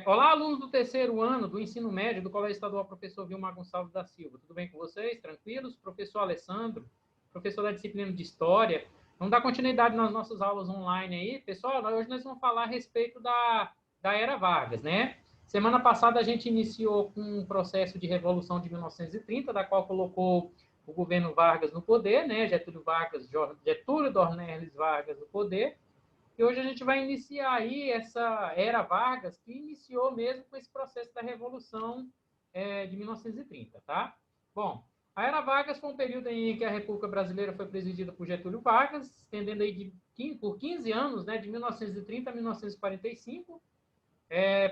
Olá, alunos do terceiro ano do ensino médio do Colégio Estadual Professor Vilmar Gonçalves da Silva. Tudo bem com vocês? Tranquilos? Professor Alessandro, professor da disciplina de História. Vamos dar continuidade nas nossas aulas online aí. Pessoal, hoje nós vamos falar a respeito da Era Vargas, né? Semana passada a gente iniciou com um processo de Revolução de 1930, da qual colocou o governo Vargas no poder, né? Getúlio Dornelles Vargas no poder. E hoje a gente vai iniciar aí essa era Vargas, que iniciou mesmo com esse processo da Revolução de 1930, tá? Bom, a era Vargas foi um período em que a República Brasileira foi presidida por Getúlio Vargas, estendendo aí por 15 anos, né, de 1930 a 1945.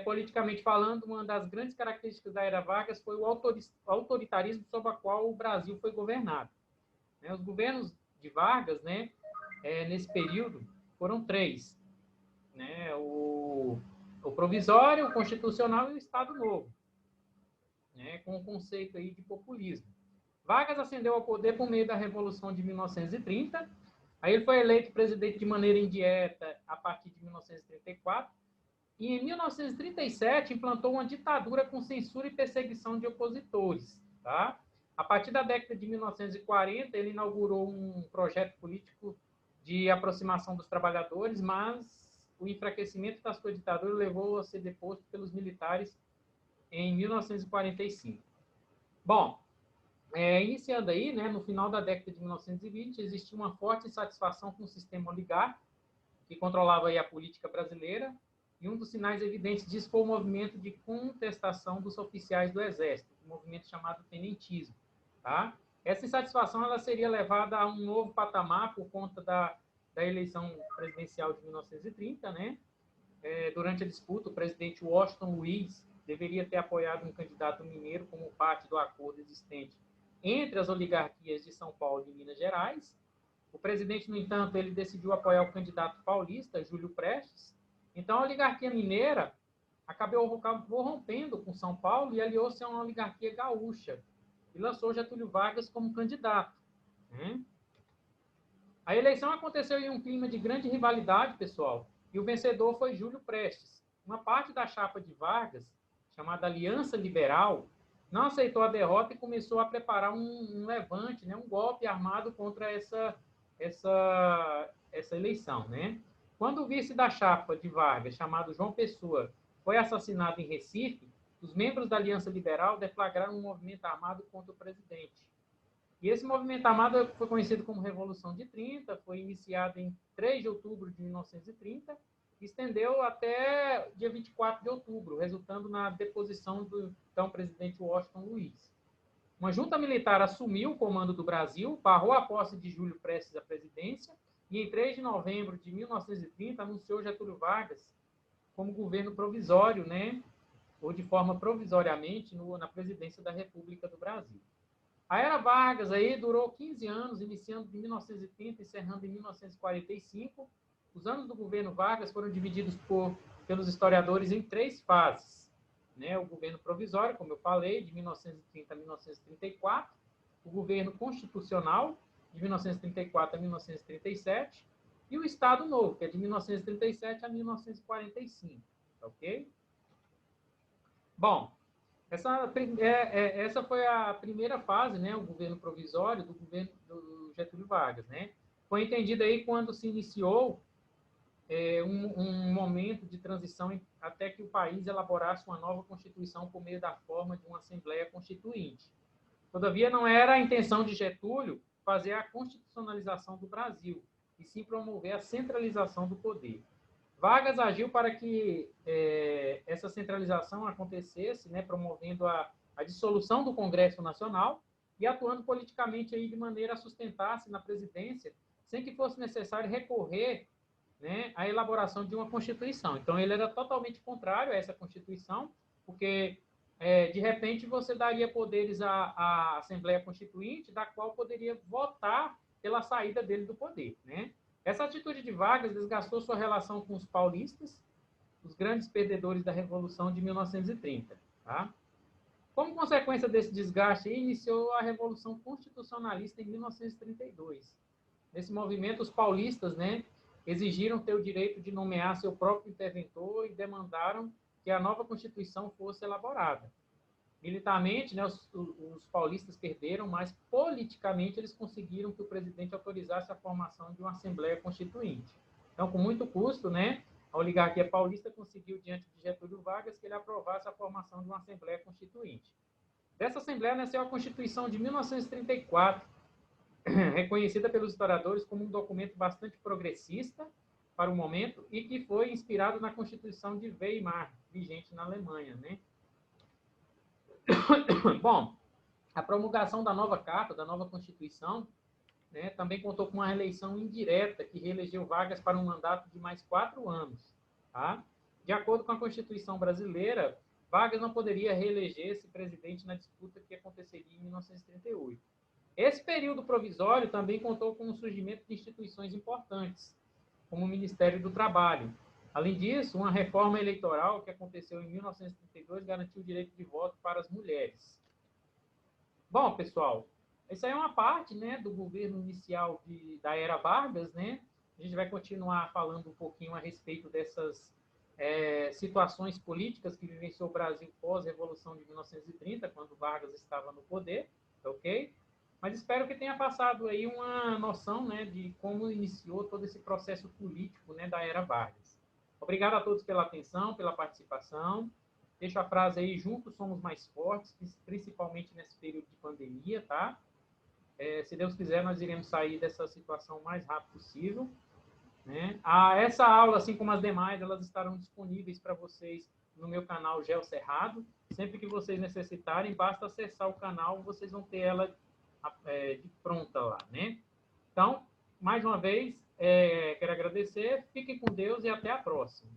Politicamente falando, uma das grandes características da era Vargas foi o autoritarismo sob a qual o Brasil foi governado. Os governos de Vargas, né, nesse período, foram três, né? O provisório, o constitucional e o Estado Novo, né? Com o conceito aí de populismo. Vargas ascendeu ao poder por meio da Revolução de 1930. Aí ele foi eleito presidente de maneira indireta a partir de 1934. E em 1937 implantou uma ditadura com censura e perseguição de opositores, tá? A partir da década de 1940, ele inaugurou um projeto político de aproximação dos trabalhadores, mas o enfraquecimento da sua ditadura levou a ser deposto pelos militares em 1945. Bom, iniciando aí, né, no final da década de 1920, existia uma forte insatisfação com o sistema oligárquico, que controlava aí a política brasileira, e um dos sinais evidentes disso foi o movimento de contestação dos oficiais do Exército, um movimento chamado tenentismo. Tá? Essa insatisfação ela seria levada a um novo patamar por conta da eleição presidencial de 1930, né? Durante a disputa, o presidente Washington Luiz deveria ter apoiado um candidato mineiro como parte do acordo existente entre as oligarquias de São Paulo e Minas Gerais. O presidente, no entanto, ele decidiu apoiar o candidato paulista, Júlio Prestes. Então, a oligarquia mineira acabou rompendo com São Paulo e aliou-se a uma oligarquia gaúcha e lançou Getúlio Vargas como candidato. A eleição aconteceu em um clima de grande rivalidade, pessoal, e o vencedor foi Júlio Prestes. Uma parte da chapa de Vargas, chamada Aliança Liberal, não aceitou a derrota e começou a preparar um levante, né, um golpe armado contra essa eleição, né? Quando o vice da chapa de Vargas, chamado João Pessoa, foi assassinado em Recife, os membros da Aliança Liberal deflagraram um movimento armado contra o presidente. E esse movimento armado foi conhecido como Revolução de 30, foi iniciado em 3 de outubro de 1930 e estendeu até dia 24 de outubro, resultando na deposição do então presidente Washington Luiz. Uma junta militar assumiu o comando do Brasil, barrou a posse de Júlio Prestes à presidência e, em 3 de novembro de 1930, anunciou Getúlio Vargas como governo provisório, né, ou de forma provisoriamente, na presidência da República do Brasil. A Era Vargas aí durou 15 anos, iniciando em 1930 e encerrando em 1945. Os anos do governo Vargas foram divididos pelos historiadores em 3 fases. Né? O governo provisório, como eu falei, de 1930 a 1934, o governo constitucional, de 1934 a 1937, e o Estado Novo, que é de 1937 a 1945. Ok? Bom, essa foi a primeira fase, né, o governo provisório do governo do Getúlio Vargas. Né? Foi entendido aí quando se iniciou um momento de transição até que o país elaborasse uma nova Constituição por meio da forma de uma Assembleia Constituinte. Todavia, não era a intenção de Getúlio fazer a constitucionalização do Brasil, e sim promover a centralização do poder. Vargas agiu para que essa centralização acontecesse, né, promovendo a dissolução do Congresso Nacional e atuando politicamente aí de maneira a sustentar-se na presidência, sem que fosse necessário recorrer, né, à elaboração de uma Constituição. Então, ele era totalmente contrário a essa Constituição, porque, de repente, você daria poderes à Assembleia Constituinte, da qual poderia votar pela saída dele do poder, né? Essa atitude de Vargas desgastou sua relação com os paulistas, os grandes perdedores da Revolução de 1930. Tá? Como consequência desse desgaste, iniciou a Revolução Constitucionalista em 1932. Nesse movimento, os paulistas, né, exigiram ter o direito de nomear seu próprio interventor e demandaram que a nova Constituição fosse elaborada. Militarmente, né, os paulistas perderam, mas politicamente eles conseguiram que o presidente autorizasse a formação de uma Assembleia Constituinte. Então, com muito custo, né, a oligarquia paulista conseguiu, diante de Getúlio Vargas, que ele aprovasse a formação de uma Assembleia Constituinte. Dessa Assembleia nasceu a Constituição de 1934, reconhecida pelos historiadores como um documento bastante progressista para o momento e que foi inspirado na Constituição de Weimar, vigente na Alemanha, né? Bom, a promulgação da nova Carta, da nova Constituição, né, também contou com uma reeleição indireta, que reelegeu Vargas para um mandato de mais 4 anos. Tá? De acordo com a Constituição brasileira, Vargas não poderia reeleger-se presidente na disputa que aconteceria em 1938. Esse período provisório também contou com o surgimento de instituições importantes, como o Ministério do Trabalho. Além disso, uma reforma eleitoral que aconteceu em 1932 garantiu o direito de voto para as mulheres. Bom, pessoal, essa é uma parte, né, do governo inicial da era Vargas, né? A gente vai continuar falando um pouquinho a respeito dessas situações políticas que vivenciou o Brasil pós-revolução de 1930, quando Vargas estava no poder, ok? Mas espero que tenha passado aí uma noção, né, de como iniciou todo esse processo político, né, da era Vargas. Obrigado a todos pela atenção, pela participação. Deixo a frase aí, juntos somos mais fortes, principalmente nesse período de pandemia, tá? Se Deus quiser, nós iremos sair dessa situação o mais rápido possível, né? Essa aula, assim como as demais, elas estarão disponíveis para vocês no meu canal Gel Cerrado. Sempre que vocês necessitarem, basta acessar o canal, vocês vão ter ela de pronta lá, né? Então, mais uma vez, quero agradecer, fiquem com Deus e até a próxima.